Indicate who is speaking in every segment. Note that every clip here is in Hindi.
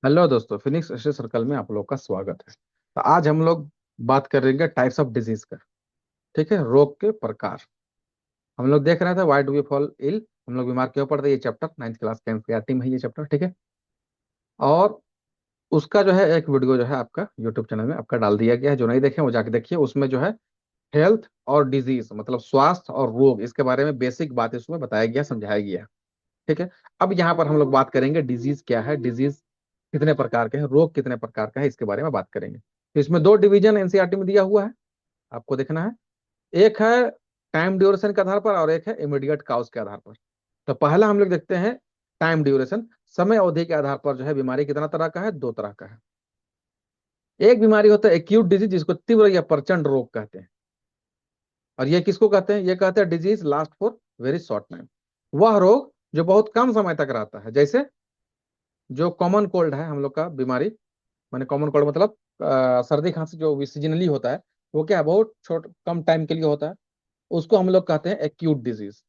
Speaker 1: हेलो दोस्तों, फिनिक्स स्टडी सर्कल में आप लोग का स्वागत है। तो आज हम लोग बात करेंगे टाइप्स ऑफ डिजीज का। ठीक है, रोग के प्रकार। हम लोग देख रहे थे why do we fall ill, हम लोग बीमार क्यों पड़ते हैं, ये चैप्टर 9th क्लास के एनसीईआरटी में है ये चैप्टर। ठीक है। और उसका जो है एक वीडियो जो है आपका यूट्यूब चैनल में आपका डाल दिया गया है। जो नहीं देखे वो जाके देखिए। उसमें जो है हेल्थ और डिजीज मतलब स्वास्थ्य और रोग, इसके बारे में बेसिक बात इसमें बताया गया, समझाया गया। ठीक है। अब यहाँ पर हम लोग बात करेंगे डिजीज क्या है, डिजीज कितने प्रकार के हैं, रोग कितने प्रकार का है, इसके बारे में बात करेंगे। तो इसमें दो डिवीजन एनसीईआरटी में दिया हुआ है, आपको देखना है। एक है टाइम ड्यूरेशन के आधार पर और एक है इमीडिएट काउज के आधार पर। तो पहला हम लोग देखते हैं टाइम ड्यूरेशन, समय अवधि के आधार पर जो है बीमारी कितना तरह का है, दो तरह का है। एक बीमारी होता है एक्यूट डिजीज, जिसको तीव्र या प्रचंड रोग कहते हैं। और ये किसको कहते हैं, ये कहते हैं disease last for very short time. वह रोग जो बहुत कम समय तक रहता है, जैसे जो कॉमन कोल्ड है हम लोग का बीमारी, माने कॉमन कोल्ड मतलब सर्दी खांसी जो सीजनली होता है, वो क्या है, बहुत छोट कम टाइम के लिए होता है। उसको हम लोग कहते हैं एक्यूट डिजीज।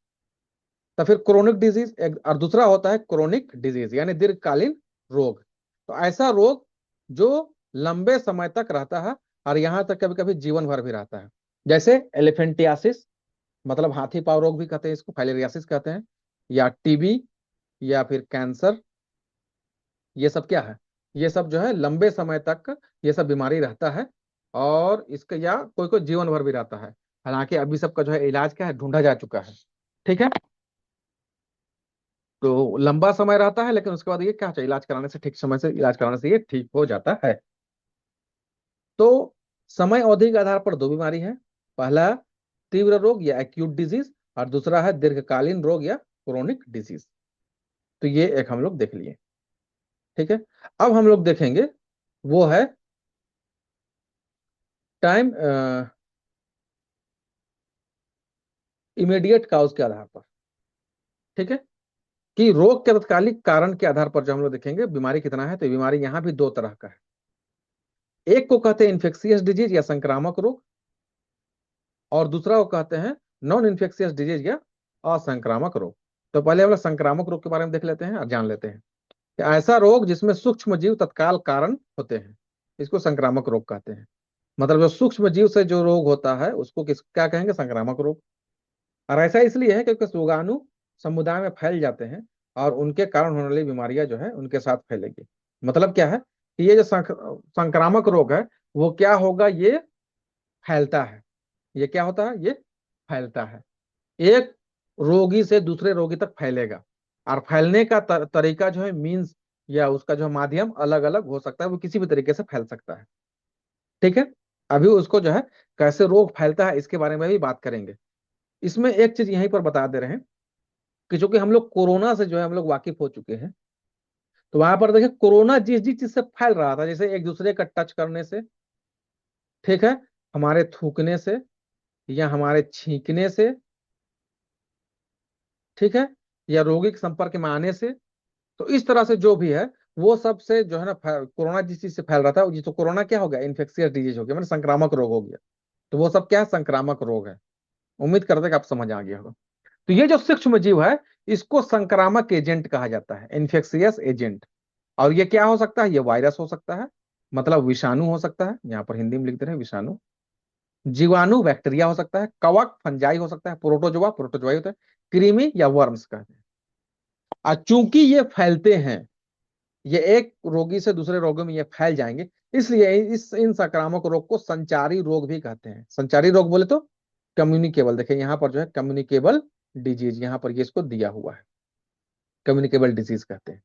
Speaker 1: तो फिर क्रोनिक डिजीज एक और दूसरा होता है क्रोनिक डिजीज यानी दीर्घकालीन रोग। तो ऐसा रोग जो लंबे समय तक रहता है और यहाँ तक कभी कभी जीवन भर भी रहता है। जैसे एलिफेंटियासिस, मतलब हाथी पांव रोग भी कहते हैं इसको, फाइलेरियासिस कहते हैं, या टीबी, या फिर कैंसर। ये सब क्या है, ये सब जो है लंबे समय तक ये सब बीमारी रहता है। और इसका या कोई कोई जीवन भर भी रहता है। हालांकि अभी सबका जो है इलाज क्या है, ढूंढा जा चुका है। ठीक है। तो लंबा समय रहता है, लेकिन उसके बाद ये क्या चाहिए, इलाज कराने से, ठीक समय से इलाज कराने से ये ठीक हो जाता है। तो समय अवधि के आधार पर दो बीमारी है। पहला तीव्र रोग या एक्यूट डिजीज, और दूसरा है दीर्घकालीन रोग या क्रोनिक डिजीज। तो ये एक हम लोग देख लिए। ठीक है। अब हम लोग देखेंगे वो है टाइम इमीडिएट काउज के आधार पर। ठीक है। कि रोग के तत्कालिक कारण के आधार पर जो हम लोग देखेंगे बीमारी कितना है, तो बीमारी यहाँ भी दो तरह का है। एक को कहते हैं इन्फेक्शियस डिजीज या संक्रामक रोग, और दूसरा को कहते हैं नॉन इन्फेक्शियस डिजीज या असंक्रामक रोग। तो पहले हम लोग संक्रामक रोग के बारे में देख लेते हैं और जान लेते हैं कि ऐसा रोग जिसमें सूक्ष्म जीव तत्काल कारण होते हैं, इसको संक्रामक रोग कहते हैं। मतलब जो सूक्ष्म जीव से जो रोग होता है उसको किस क्या कहेंगे, संक्रामक रोग। और ऐसा इसलिए है क्योंकि रोगाणु समुदाय में फैल जाते हैं और उनके कारण होने वाली बीमारियां जो है उनके साथ फैलेगी। मतलब क्या है कि ये जो संक्रामक रोग है वो क्या होगा, ये फैलता है। ये क्या होता है, ये फैलता है। एक रोगी से दूसरे रोगी तक फैलेगा। और फैलने का तरीका जो है, मीन्स या उसका जो माध्यम अलग अलग हो सकता है, वो किसी भी तरीके से फैल सकता है। ठीक है। अभी उसको जो है कैसे रोग फैलता है इसके बारे में भी बात करेंगे। इसमें एक चीज यहीं पर बता दे रहे हैं कि चूंकि हम लोग कोरोना से जो है हम लोग वाकिफ हो चुके हैं, तो वहां पर देखिए कोरोना जिस जिस चीज से फैल रहा था, जैसे एक दूसरे का टच करने से, ठीक है, हमारे थूकने से, या हमारे छींकने से, ठीक है, या रोगी के संपर्क में आने से। तो इस तरह से जो भी है वो सब से जो है ना कोरोना जिस चीज से फैल रहा था, ये तो कोरोना क्या हो गया, इन्फेक्शियस डिजीज हो गया, मतलब संक्रामक रोग हो गया। तो वो सब क्या है, संक्रामक रोग है। उम्मीद करते हैं कि आप समझ आ गया होगा। तो ये जो सूक्ष्म जीव है इसको संक्रामक एजेंट कहा जाता है, इन्फेक्शियस एजेंट। और ये क्या हो सकता है, ये वायरस हो सकता है, मतलब विषाणु हो सकता है, यहाँ पर हिंदी में लिखते रहे विषाणु। जीवाणु बैक्टीरिया हो सकता है, कवक फंजाई हो सकता है, प्रोटोजोआ प्रोटोजोआ होता है, कृमि या वर्म्स कहते हैं। और चूंकि ये फैलते हैं, ये एक रोगी से दूसरे रोगी में ये फैल जाएंगे, इसलिए इस इन संक्रामक रोग को संचारी रोग भी कहते हैं। संचारी रोग बोले तो कम्युनिकेबल, देखिए यहाँ पर जो है कम्युनिकेबल डिजीज, यहाँ पर ये इसको दिया हुआ है, कम्युनिकेबल डिजीज कहते हैं।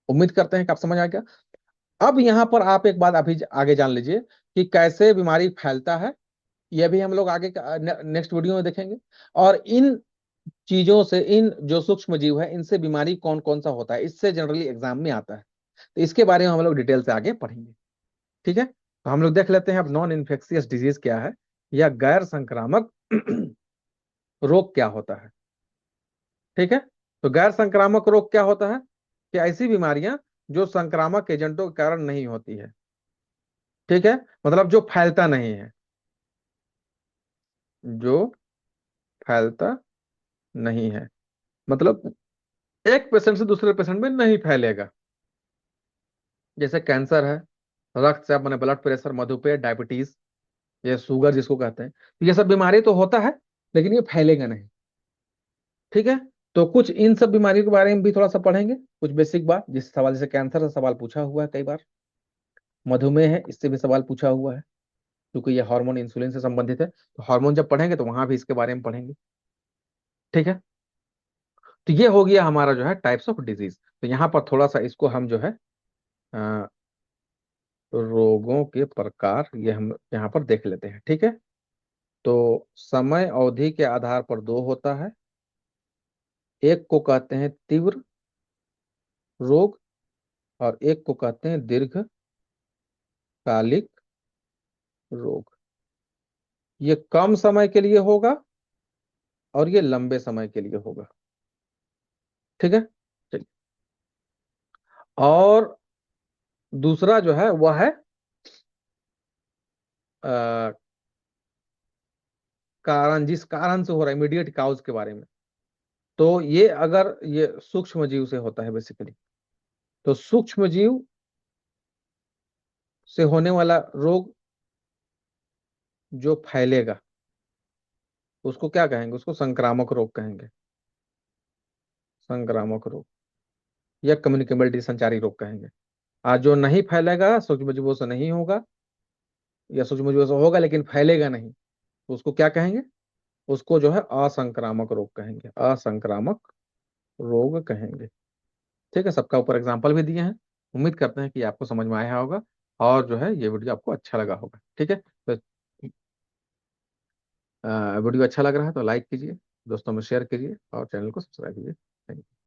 Speaker 1: उम्मीद करते हैं कि आप समझ आ गया। अब यहाँ पर आप एक बात अभी आगे जान लीजिए कि कैसे बीमारी फैलता है। ये भी हम लोग आगे नेक्स्ट वीडियो में देखेंगे। और इन चीजों से, इन जो सूक्ष्म जीव है इनसे बीमारी कौन कौन सा होता है, इससे जनरली एग्जाम में आता है। तो इसके बारे में हम लोग डिटेल से आगे पढ़ेंगे। ठीक है। तो हम लोग देख लेते हैं अब नॉन इन्फेक्शियस डिजीज क्या है, या गैर संक्रामक रोग क्या होता है। ठीक है। तो गैर संक्रामक रोग क्या होता है, कि ऐसी बीमारियां जो संक्रामक एजेंटों के कारण नहीं होती है। ठीक है। मतलब जो फैलता नहीं है, जो फैलता नहीं है, मतलब एक पेशेंट से दूसरे पेशेंट में नहीं फैलेगा। जैसे कैंसर है, रक्तचाप माने ब्लड प्रेशर, मधुमेह, डायबिटीज, ये शुगर जिसको कहते हैं, तो ये सब बीमारी तो होता है, लेकिन ये फैलेगा नहीं। ठीक है। तो कुछ इन सब बीमारियों के बारे में भी थोड़ा सा पढ़ेंगे, कुछ बेसिक बात, जिस सवाल, जैसे कैंसर से सवाल पूछा हुआ है कई बार, मधुमेह है इससे भी सवाल पूछा हुआ है, क्योंकि ये हार्मोन इंसुलिन से संबंधित है, तो हार्मोन जब पढ़ेंगे तो वहां भी इसके बारे में पढ़ेंगे। ठीक है। तो ये हो गया हमारा जो है टाइप्स ऑफ डिजीज। तो यहाँ पर थोड़ा सा इसको हम जो है अ, रोगों के प्रकार ये हम यहाँ पर देख लेते हैं। ठीक है। तो समय अवधि के आधार पर दो होता है, एक को कहते हैं तीव्र रोग, और एक को कहते हैं दीर्घकालिक रोग। ये कम समय के लिए होगा और ये लंबे समय के लिए होगा। ठीक है। चलिए। और दूसरा जो है वह है अ, कारण, जिस कारण से हो रहा है, इमीडिएट काउज के बारे में। तो ये अगर ये सूक्ष्म जीव से होता है बेसिकली, तो सूक्ष्म जीव से होने वाला रोग जो फैलेगा उसको क्या कहेंगे? उसको संक्रामक रोग कहेंगे। संक्रामक रोग या कम्युनिकेबल संचारी रोग कहेंगे। आज जो नहीं फैलेगा, सूक्ष्म जीवों से नहीं होगा, या सूक्ष्म जीवों से होगा लेकिन फैलेगा नहीं, तो उसको क्या कहेंगे? उसको जो है असंक्रामक रोग कहेंगे, असंक्रामक रोग कहेंगे। ठीक है। सबका ऊपर एग्जाम्पल भी दिए हैं। उम्मीद करते हैं कि आपको समझ में आया होगा, और जो है ये वीडियो आपको अच्छा लगा होगा। ठीक है। तो वीडियो अच्छा लग रहा है तो लाइक कीजिए, दोस्तों में शेयर कीजिए, और चैनल को सब्सक्राइब कीजिए। Thank you.